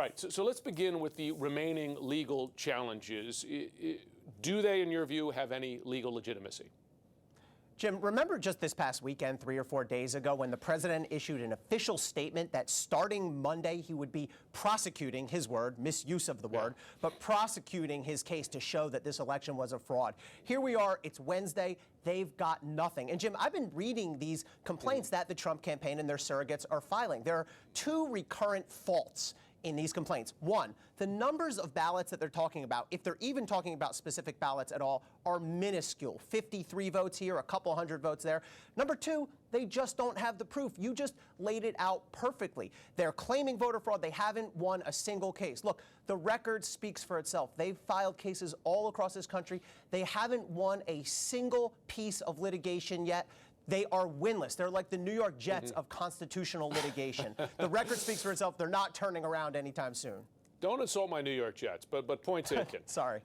right, so let's begin with the remaining legal challenges. Do they, in your view, have any legal legitimacy? Jim, remember just this past weekend, 3 or 4 days ago, when the president issued an official statement that starting Monday he would be prosecuting, his word, misuse of the word, but prosecuting his case to show that this election was a fraud. Here we are, it's Wednesday, they've got nothing. And Jim, I've been reading these complaints that the Trump campaign and their surrogates are filing. There are two recurrent faults in these complaints. One, the numbers of ballots that they're talking about, if they're even talking about specific ballots at all, are minuscule. 53 votes here, a couple hundred votes there. Number two, they just don't have the proof. You just laid it out perfectly. They're claiming voter fraud. They haven't won a single case. Look, the record speaks for itself. They've filed cases all across this country. They haven't won a single piece of litigation yet. They are winless. They're like the New York Jets of constitutional litigation. The record speaks for itself. They're not turning around anytime soon. Don't insult my New York Jets, but point taken. Sorry.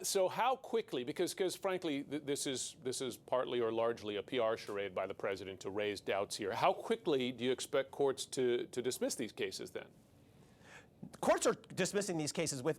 So how quickly, because frankly, this is partly or largely a PR charade by the president to raise doubts here. How quickly do you expect courts to dismiss these cases then? Courts are dismissing these cases with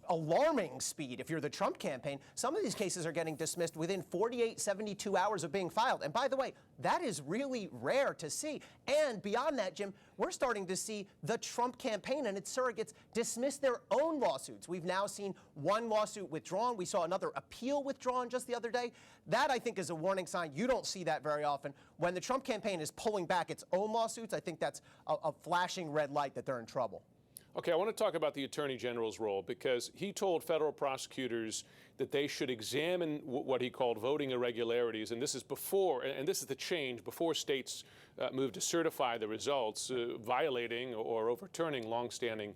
alarming speed. If you're the Trump campaign, some of these cases are getting dismissed within 48, 72 hours of being filed. And by the way, that is really rare to see. And beyond that, Jim, we're starting to see the Trump campaign and its surrogates dismiss their own lawsuits. We've now seen one lawsuit withdrawn. We saw another appeal withdrawn just the other day. That, I think, is a warning sign. You don't see that very often. When the Trump campaign is pulling back its own lawsuits, I think that's a flashing red light that they're in trouble. Okay, I want to talk about the Attorney General's role, because he told federal prosecutors that they should examine what he called voting irregularities, and this is before, and this is the change, before states move to certify the results, violating or overturning longstanding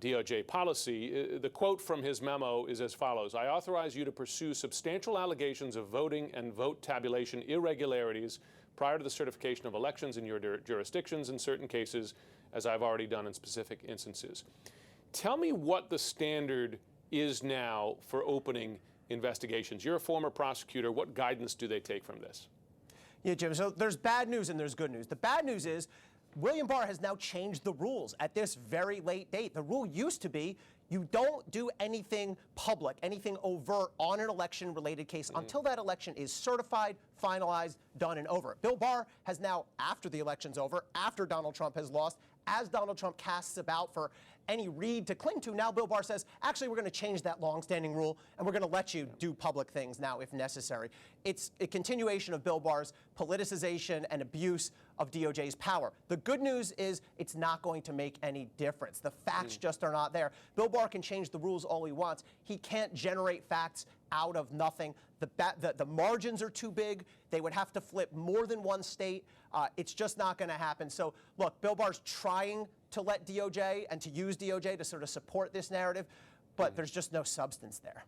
DOJ policy. The quote from his memo is as follows: "I authorize you to pursue substantial allegations of voting and vote tabulation irregularities prior to the certification of elections in your jurisdictions in certain cases, as I've already done in specific instances." Tell me what the standard is now for opening investigations. You're a former prosecutor. What guidance do they take from this? Yeah, Jim, so there's bad news and there's good news. The bad news is William Barr has now changed the rules at this very late date. The rule used to be you don't do anything public, anything overt on an election-related case until that election is certified, finalized, done, and over. Bill Barr has now, after the election's over, after Donald Trump has lost, as Donald Trump casts about for any read to cling to, now Bill Barr says, actually, we're going to change that longstanding rule, and we're going to let you do public things now if necessary. It's a continuation of Bill Barr's politicization and abuse of DOJ's power. The good news is it's not going to make any difference. The facts just are not there. Bill Barr can change the rules all he wants. He can't generate facts out of nothing. The margins are too big. They would have to flip more than one state. It's just not going to happen. So, look, Bill Barr's trying to let DOJ and to use DOJ to sort of support this narrative, but there's just no substance there.